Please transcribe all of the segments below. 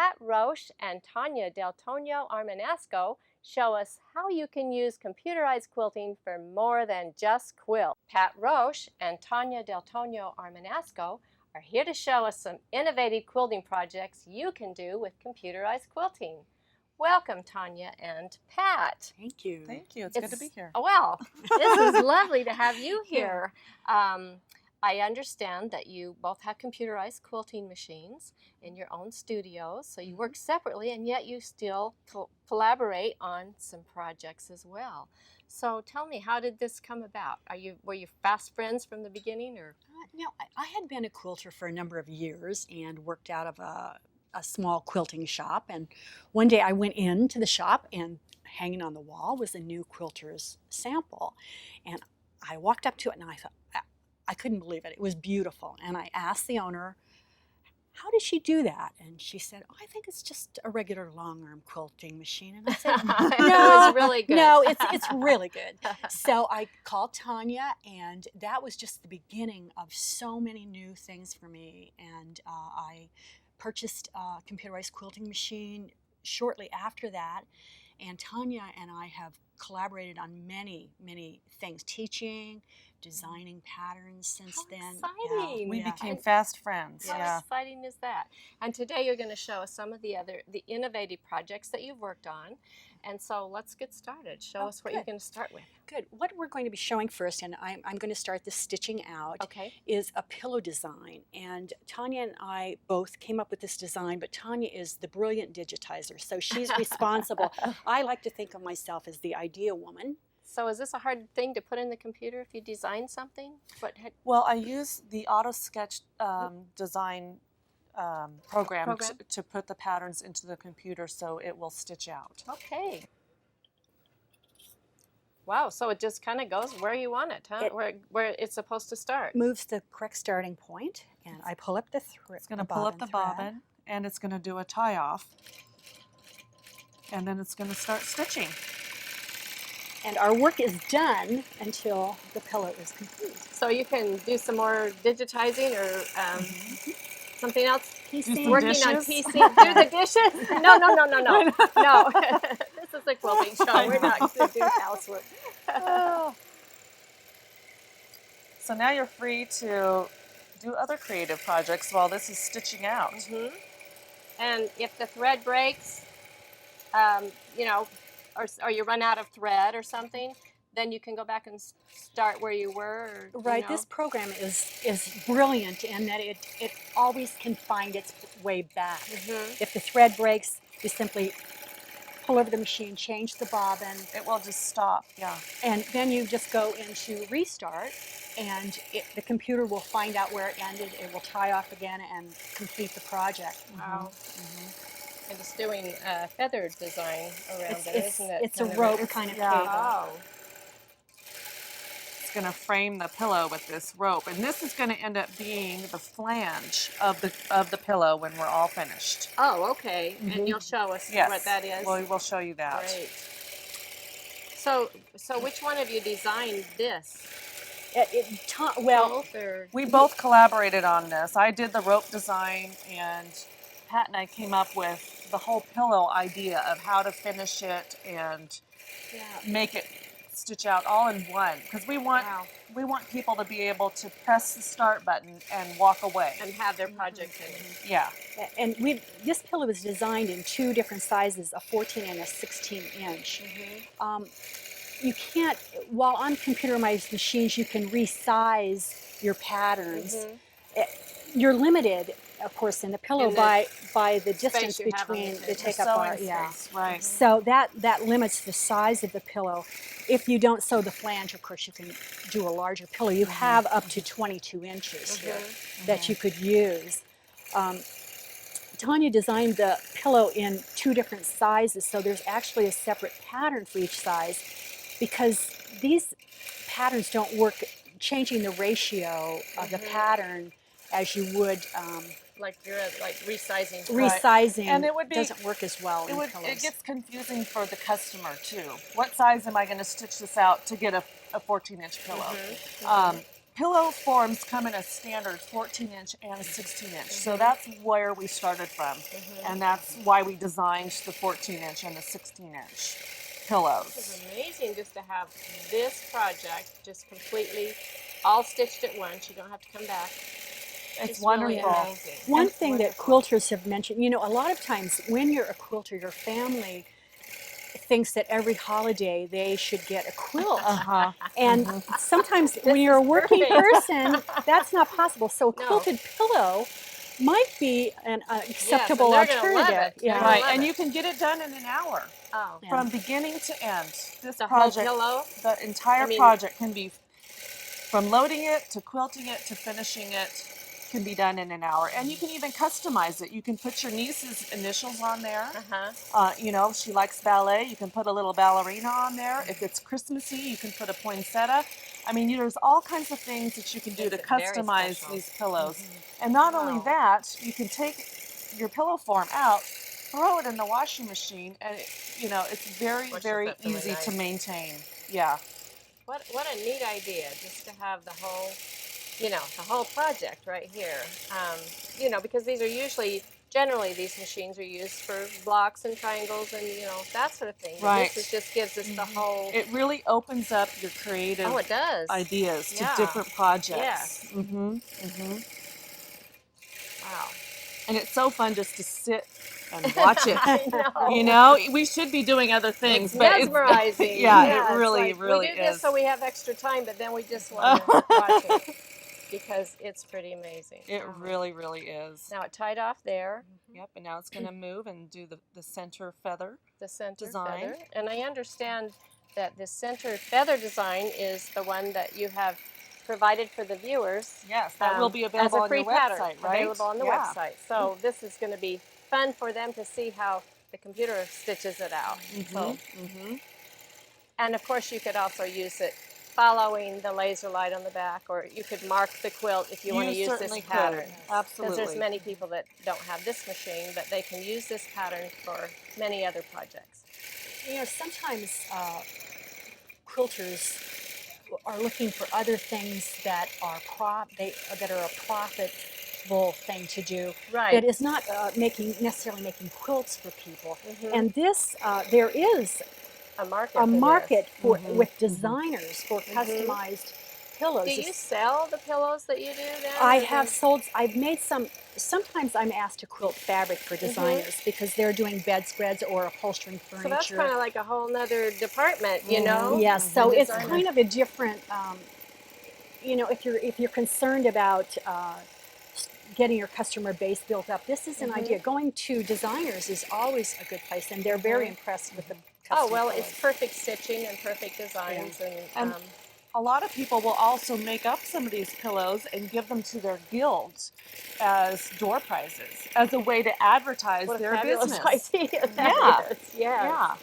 Pat Roche and Tanya del Togno Armanasco show us how you can use computerized quilting for more than just quilt. Pat Roche and Tanya del Togno Armanasco are here to show us some innovative quilting projects you can do with computerized quilting. Welcome, Tanya and Pat. Thank you. Thank you. It's good to be here. Well, this is lovely to have you here. I understand that you both have computerized quilting machines in your own studios, so you work separately, and yet you still collaborate on some projects as well. So tell me, how did this come about? Were you fast friends from the beginning, or? I had been a quilter for a number of years and worked out of a small quilting shop. And one day I went into the shop, and hanging on the wall was a new quilter's sample. And I walked up to it, and I thought, I couldn't believe it. It was beautiful. And I asked the owner, how did she do that? And she said, I think it's just a regular Longarm quilting machine. And I said, no, It was really good. No, it's really good. So I called Tanya, and that was just the beginning of so many new things for me. And I purchased a computerized quilting machine shortly after that. And Tanya and I have collaborated on many, many things, teaching, designing patterns since then. Exciting. We became fast friends. How exciting is that? And today you're going to show us some of the innovative projects that you've worked on. And so let's get started. Show us what you're going to start with. Good. What we're going to be showing first, and I'm going to start the stitching out, is a pillow design. And Tanya and I both came up with this design, but Tanya is the brilliant digitizer, so she's responsible. I like to think of myself as the idea woman. So is this a hard thing to put in the computer if you design something? Well, I use the Auto Sketch design program to put the patterns into the computer so it will stitch out. Okay. Wow, so it just kind of goes where you want it, huh? Where it's supposed to start. Moves the correct starting point, and I pull up the thread. It's going to pull up the bobbin, and it's going to do a tie off, and then it's going to start stitching. And our work is done until the pillow is complete. So you can do some more digitizing or something else? Working on PC. Do the dishes? No. No. This is a quilting show. We're not going to do housework. So now you're free to do other creative projects while this is stitching out. And if the thread breaks, or you run out of thread or something, then you can go back and start where you were. Right. This program is brilliant in that it always can find its way back. If the thread breaks, you simply pull over the machine, change the bobbin. It will just stop, And then you just go into restart, and the computer will find out where it ended. It will tie off again and complete the project. Wow. And it's doing a feathered design around it, isn't it? It's a rope kind of cable. Oh. It's going to frame the pillow with this rope, and this is going to end up being the flange of the pillow when we're all finished. Oh, okay. And you'll show us what that is. Well, we'll show you that. Great. So which one of you designed this? We both collaborated on this. I did the rope design, and Pat and I came up with the whole pillow idea of how to finish it and make it stitch out all in one, because we want people to be able to press the start button and walk away and have their project finished. Yeah. And this pillow is designed in two different sizes, a 14 and a 16 inch. You can't, while on computerized machines, you can resize your patterns. You're limited, of course, in the pillow by the distance between the take-up bar. Right. So that limits the size of the pillow. If you don't sew the flange, of course, you can do a larger pillow. You have up to 22 inches here that you could use. Tanya designed the pillow in two different sizes, so there's actually a separate pattern for each size, because these patterns don't work changing the ratio of the pattern as you would like resizing. Resizing and it doesn't work as well in pillows. It gets confusing for the customer too. What size am I going to stitch this out to get a 14-inch pillow? pillow forms come in a standard 14-inch and a 16-inch. So that's where we started from. And that's why we designed the 14-inch and the 16-inch pillows. This is amazing just to have this project just completely all stitched at once. You don't have to come back. It's really wonderful. amazing. One It's thing that wonderful. quilters have mentioned, you know, a lot of times when you're a quilter, your family thinks that every holiday they should get a quilt. Uh-huh. And sometimes when This you're a is working perfect. person, that's not possible. So a No. quilted pillow might be an acceptable they're gonna love alternative. it. They're gonna Right, love and it. you can get it done in an hour. Oh, Yeah. From beginning to end. This the whole project, pillow? the entire I mean- project can be, from loading it to quilting it to finishing it, can be done in an hour. And you can even customize it. You can put your niece's initials on there. You know, she likes ballet. You can put a little ballerina on there. If it's Christmassy, you can put a poinsettia. I mean, there's all kinds of things that you can do Makes to it very customize special. these pillows. And not only Wow. that, you can take your pillow form out, throw it in the washing machine, and you know, it's very, Washes very up really easy to nice. maintain. Yeah. What a neat idea just to have the whole, you know, the whole project right here. You know, because these are generally these machines are used for blocks and triangles and, you know, that sort of thing. But Right. this just gives us the whole. It really opens up your creative Oh, it does. ideas to Yeah. different projects. Yes. Wow. And it's so fun just to sit and watch it. I know. You know, we should be doing other things, It's but mesmerizing. yeah, Yeah, it really, it's like, really we do this is. so we have extra time, but then we just want to watch it because it's pretty amazing. It Wow. really, really is. Now it tied off there, Yep, and now it's going to move and do the center feather. the center Design. feather. And I understand that the center feather design is the one that you have provided for the viewers. Yes, that will be available as a on free your pattern, website, right? available on the Yeah. website. So this is going to be fun for them to see how the computer stitches it out. So, and of course, you could also use it following the laser light on the back, or you could mark the quilt if you want to use this certainly pattern. could. Absolutely. Because there's many people that don't have this machine, but they can use this pattern for many other projects. You know, sometimes quilters are looking for other things that are that are a profitable thing to do. Right. That is not necessarily making quilts for people. And this, there is A market. a for this. market for with designers for customized pillows. Do you sell the pillows that you do then? I or have do- sold. I've made some. Sometimes I'm asked to quilt fabric for designers because they're doing bedspreads or upholstering furniture. So that's kind of like a whole nother department, you know? Yes, so The it's designer. kind of a different. You know, if you're concerned about getting your customer base built up, this is an idea. Going to designers is always a good place, and they're very impressed with the. Oh, custom well, pillows. it's perfect stitching and perfect designs. And a lot of people will also make up some of these pillows and give them to their guilds as door prizes, as a way to advertise what a their fabulous business. idea Yeah. that is. Yes. Yeah.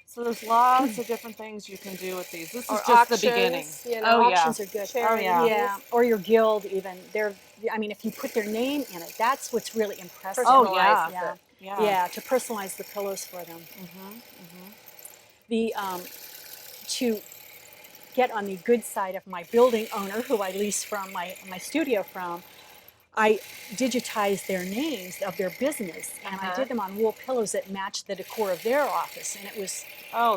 So there's lots of different things you can do with these. This is Or just auctions, the beginning. you know. Oh, yeah. Auctions are good. Charities. Yeah, or your guild even. They're. I mean, if you put their name in it, that's what's really impressive. Oh, yeah. Personalizes Yeah. it. Yeah, to personalize the pillows for them. The to get on the good side of my building owner, who I lease from my studio from, I digitized their names of their business, and I did them on wool pillows that matched the decor of their office, and it was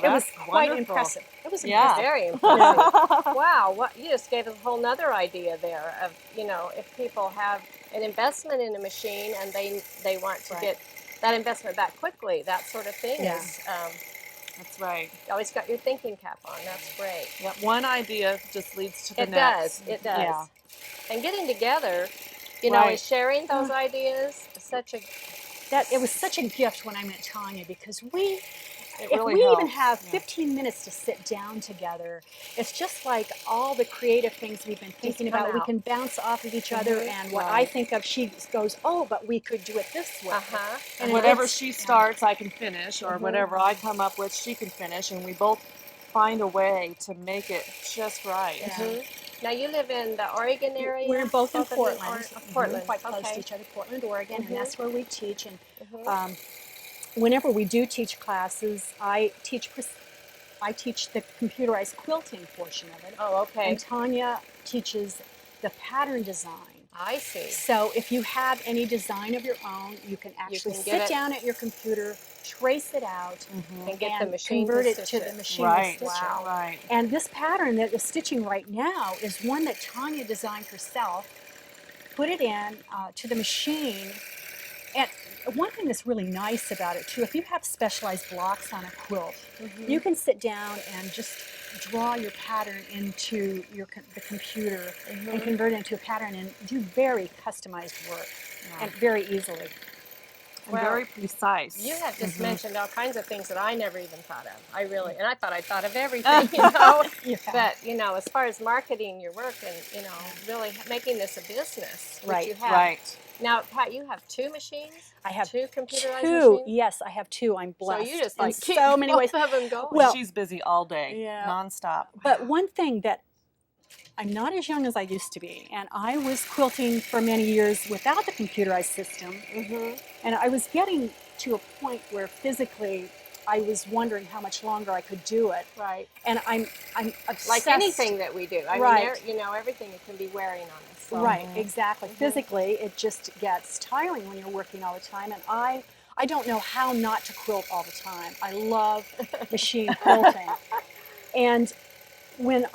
that's quite wonderful. impressive. It was Yeah. impressive. Very impressive. Wow, what you just gave us a whole nother idea there of, you know, if people have an investment in a machine and they want to get that investment back quickly, that sort of thing Yeah. is That's right. you always got your thinking cap on. That's great. Yep. One idea just leads to the It next. does. It does. Yeah. And getting together, you know, and sharing those ideas, such a It was such a gift when I met Tanya because It if really we even helps. have 15 minutes to sit down together, it's just like all the creative things we've been thinking come about. We out. can bounce off of each other, and what I think of, she goes, "Oh, but we could do it this way." And it whatever gets- she starts, I can finish, or whatever I come up with, she can finish, and we both find a way to make it just right. Now you live in the Oregon area. We're both in of you? Portland. Portland, Quite close okay. to each other, Portland, Oregon, and that's where we teach. And whenever we do teach classes, I teach the computerized quilting portion of it. Oh, okay. And Tanya teaches the pattern design. I see. So if you have any design of your own, you can actually sit down at your computer, trace it out, and get the machine convert to it stitch to the it. machine Right. to stitch it. Wow. Right. And this pattern that is stitching right now is one that Tanya designed herself, put it in to the machine. And one thing that's really nice about it too, if you have specialized blocks on a quilt, you can sit down and just draw your pattern into the computer and convert it into a pattern and do very customized work and very easily. And very precise. You have just mentioned all kinds of things that I never even thought of. And I thought I'd thought of everything, you know. But, you know, as far as marketing your work and, you know, really making this a business, which you have. Right. Now, Pat, you have 2 machines? I have two computerized two. machines? Yes, I have 2. I'm blessed. So you just in like keep so many both ways. of them going. Well, She's busy all day, nonstop. But one thing that I'm not as young as I used to be, and I was quilting for many years without the computerized system, and I was getting to a point where physically I was wondering how much longer I could do it. Right. And I'm obsessed. Like anything that we do. I mean, you know, everything can be wearing on us. So. Right, exactly. Physically, it just gets tiring when you're working all the time, and I don't know how not to quilt all the time. I love machine quilting. And when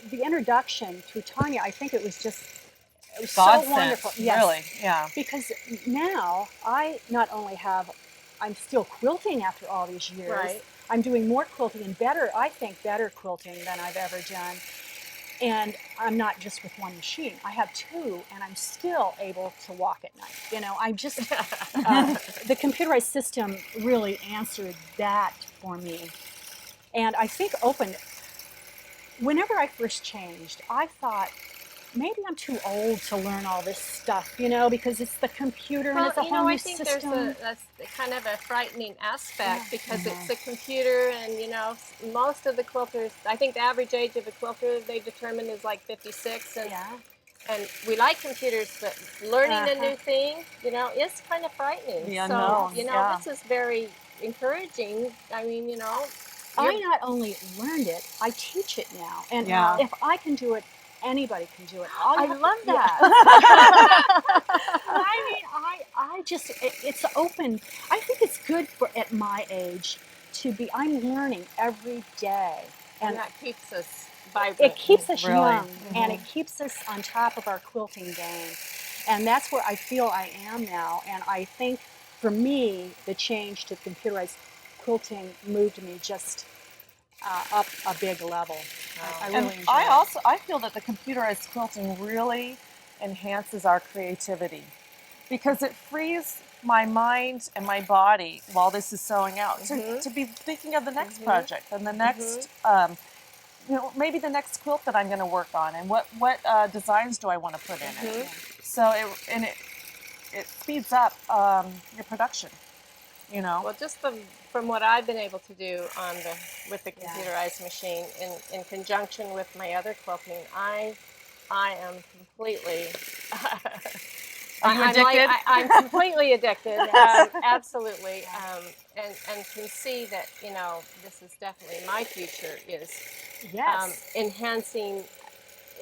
the introduction to Tanya, I think it was so wonderful. Yes. Really, yeah. Because now I not only I'm still quilting after all these years. Right. I'm doing more quilting and better quilting than I've ever done. And I'm not just with one machine. I have 2, and I'm still able to walk at night. You know, I just, the computerized system really answered that for me. And I think whenever I first changed, I thought, maybe I'm too old to learn all this stuff, you know, because it's the computer and it's a whole new system. I think that's kind of a frightening aspect because it's the computer, and you know, most of the quilters, I think the average age of a quilter they determine is like 56, and and we like computers, but learning a new thing, you know, is kind of frightening. The so unknown, you know, this is very encouraging. I mean, you know, I not only learned it, I teach it now, and if I can do it, anybody can do it. I love that. I mean, I just, it's open. I think it's good at my age to be, I'm learning every day. And that keeps us vibrant. It keeps us young, and it keeps us on top of our quilting game. And that's where I feel I am now. And I think for me, the change to computerized quilting moved me just up a big level. I really enjoy it. I feel that the computerized quilting really enhances our creativity because it frees my mind and my body while this is sewing out to be thinking of the next project and the next, you know, maybe the next quilt that I'm going to work on, and what designs do I want to put in it. So it speeds up your production. You know. Well, just from what I've been able to do with the computerized machine in conjunction with my other quilting, I am completely. Are you addicted? I'm completely addicted. Absolutely, and can see that, you know, this is definitely my future is enhancing,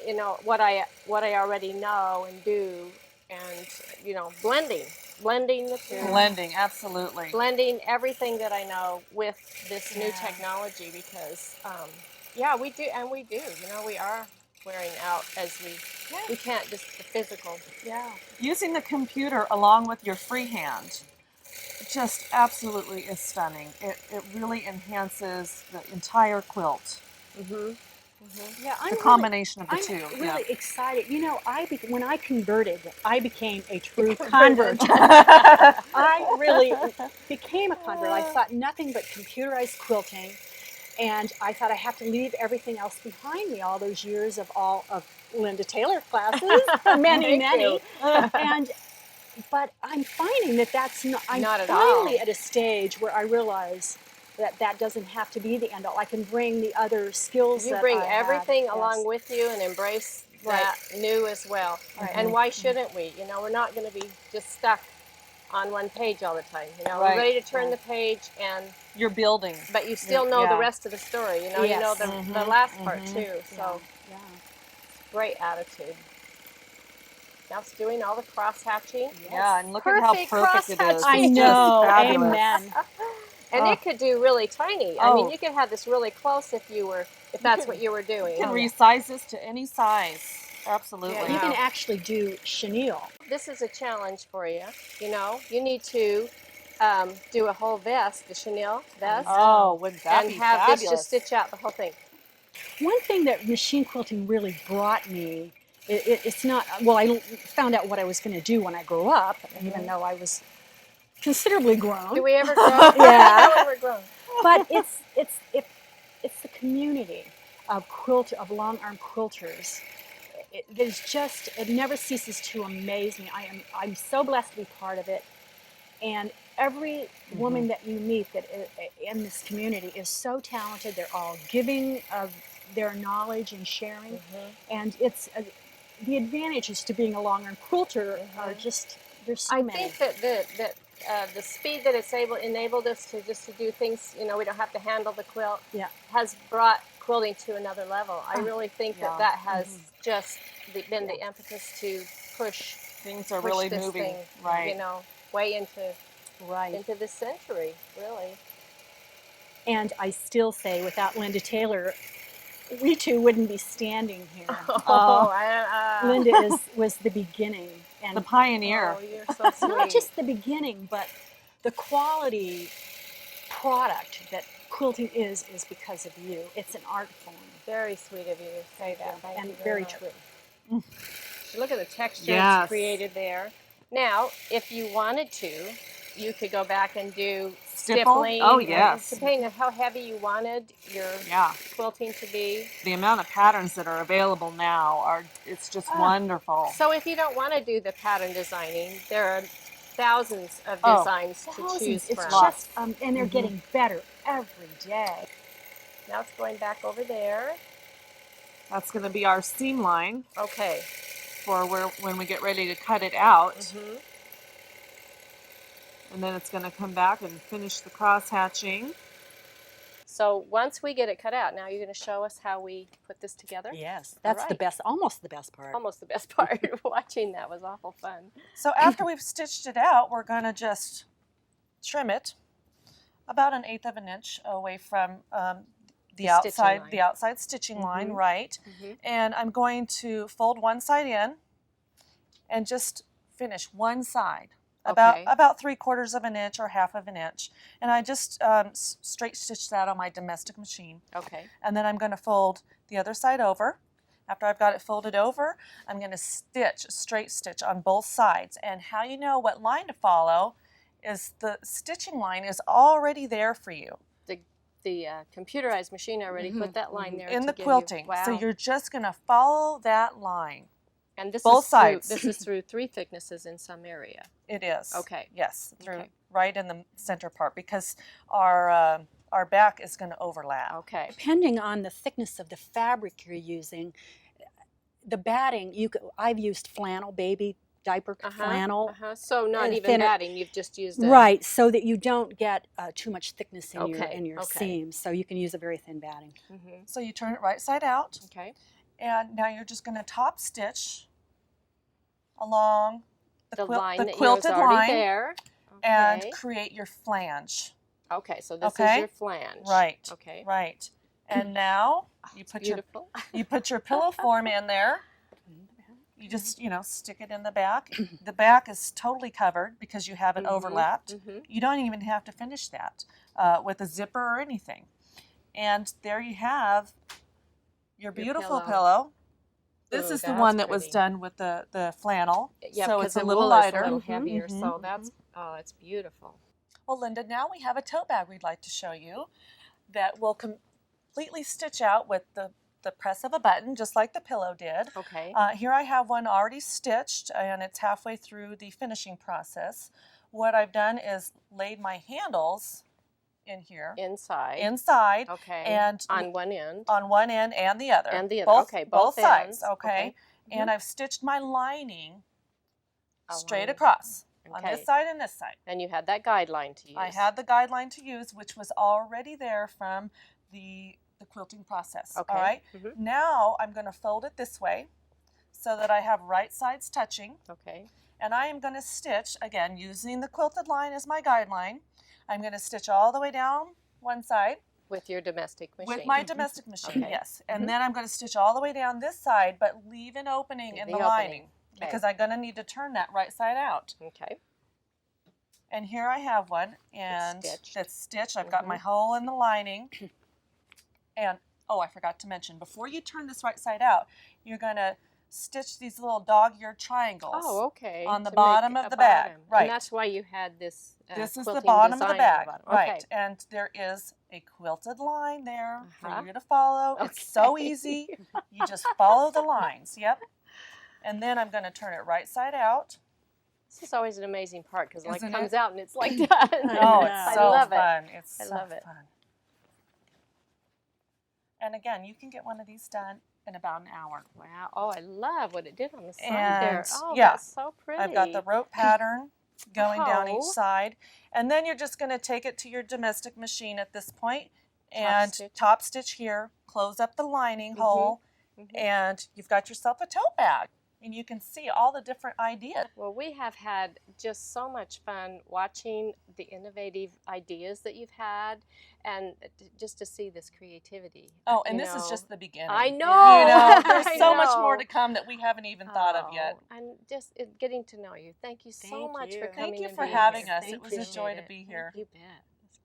you know, what I already know and do, and you know, blending the two. Blending, absolutely. Blending everything that I know with this new technology because, we do. You know, we are wearing out as we can't just the physical. Yeah. Using the computer along with your freehand just absolutely is stunning. It really enhances the entire quilt. Yeah, the combination of the two. I'm really excited. You know, when I converted, I became a true convert. I really became a convert. I thought nothing but computerized quilting, and I thought I have to leave everything else behind me. All those years of Linda Taylor classes, many, but I'm finding that that's not. I'm not at finally all. At a stage where I realize that doesn't have to be the end all. I can bring the other skills. You bring everything along with you and embrace that new as well. And why shouldn't we? You know, we're not going to be just stuck on one page all the time. You know, we're ready to turn the page and you're building, but you still know the rest of the story. You know, you know the last part too. So Great attitude. Now it's doing all the cross hatching. Yeah, and look at how Perfect perfect it is. I cross-hatching. It's just know. fabulous. Amen. And Oh. it could do really tiny. I mean, Oh. you could have this really close if that's what you were doing. You can resize this to any size. Absolutely. Yeah, you can actually do chenille. This is a challenge for you. You know, you need to do a whole vest, the chenille vest, Oh, wouldn't that and be have fabulous? this just stitch out the whole thing. One thing that machine quilting really brought me, it's not, well, I found out what I was going to do when I grew up, even though I was considerably grown. Do we ever grow? Yeah. When we're grown. But it's the community of long-arm quilters. It never ceases to amaze me. I'm so blessed to be part of it, and every woman that you meet that in this community is so talented. They're all giving of their knowledge and sharing, and it's the advantages to being a long-arm quilter are just, there's so many. I think that the speed that it's enabled us to do things, you know, we don't have to handle the quilt, has brought quilting to another level. I really think that has just been the impetus to push things are really this moving, thing, right? you know, way into this century, really. And I still say, without Linda Taylor, we two wouldn't be standing here. Linda was the beginning, and the pioneer. Oh, you're so sweet. not just the beginning, but the quality product that quilting is because of you. It's an art form. Very sweet of you to say that. Thank and you very much. true. Look at the texture Yes. it's created there. Now, if you wanted to, you could go back and do stippling. Oh, yes. Depending on how heavy you wanted your quilting to be. The amount of patterns that are available now it's just wonderful. So if you don't want to do the pattern designing, there are thousands of designs to choose It's from. just, and they're getting better every day. Now it's going back over there. That's going to be our seam line. Okay. For when we get ready to cut it out. And then it's going to come back and finish the cross hatching. So once we get it cut out, now you're going to show us how we put this together? Yes, that's the best, almost the best part. Almost the best part. Watching that was awful fun. So after we've stitched it out, we're going to just trim it about 1/8 of an inch away from the outside stitching line, right? And I'm going to fold one side in and just finish one side, about 3/4 of an inch or 1/2 of an inch. And I just straight stitch that on my domestic machine. Okay. And then I'm going to fold the other side over. After I've got it folded over, I'm going to stitch, straight stitch on both sides. And how you know what line to follow is the stitching line is already there for you. The computerized machine already put that line there in to the give quilting. You, So you're just going to follow that line. And this both is sides. This is through 3 thicknesses in some area. It is. Okay. Yes, through right in the center part because our back is going to overlap. Okay. Depending on the thickness of the fabric you're using, the batting I've used flannel, baby diaper flannel. So not even thinner, batting, you've just used it. Right, so that you don't get too much thickness in your Okay. seams. So you can use a very thin batting. So you turn it right side out. Okay. And now you're just going to top stitch along the line the that quilted was already line there. and create your flange. Okay, so this is your flange. Right. Okay. Right. And now you put your pillow form in there. You just, stick it in the back. The back is totally covered because you have it overlapped. You don't even have to finish that with a zipper or anything. And there you have your beautiful pillow. This is the one that was done with the flannel. Yeah, so because it's a the little wool lighter. is a little heavier. So that's, it's beautiful. Well, Linda, now we have a tote bag we'd like to show you that will completely stitch out with the press of a button, just like the pillow did. Okay. Here I have one already stitched, and it's halfway through the finishing process. What I've done is laid my handles in here. Inside. Okay. And on one end. On one end and the other. And the other. Both sides. Ends. Okay. And I've stitched my lining straight across. On this side and this side. And you had that guideline to use. I had the guideline to use, which was already there from the quilting process. Okay. All right. Now I'm going to fold it this way. so that I have right sides touching. Okay. And I am going to stitch, again, using the quilted line as my guideline. I'm going to stitch all the way down one side. With your domestic machine. With my domestic machine, Okay. yes. And then I'm going to stitch all the way down this side, but leave an opening in the lining. Okay. Because I'm going to need to turn that right side out. Okay. And here I have one, and it's stitched. I've got my hole in the lining. And, oh, I forgot to mention, before you turn this right side out, you're going to stitch these little dog-eared triangles. Oh, okay. On the bottom of the bag. Right. And that's why you had this this is the quilting bottom of the design bag. on the bottom. Right. Okay. And there is a quilted line there for you to follow. Okay. It's so easy. You just follow the lines. Yep. And then I'm going to turn it right side out. This is always an amazing part because like Isn't comes it? out and it's like done. Oh, it's so I love fun. it. It's I so love it. fun. And again, you can get one of these done in about an hour. Wow. Oh, I love what it did on the side And, there. Oh, yeah, that's so pretty. I've got the rope pattern going down each Oh. side. And then you're just going to take it to your domestic machine at this point and stitch. top stitch here, close up the lining hole, and you've got yourself a tote bag. And you can see all the different ideas. Well, we have had just so much fun watching the innovative ideas that you've had and just to see this creativity. Oh, and this is just the beginning. I know. You know, there's I so much know. more to come that we haven't even thought of yet. And just getting to know you. Thank you so Thank much you. for coming. Thank you and for being having here. us. It was a joy to be here. You bet.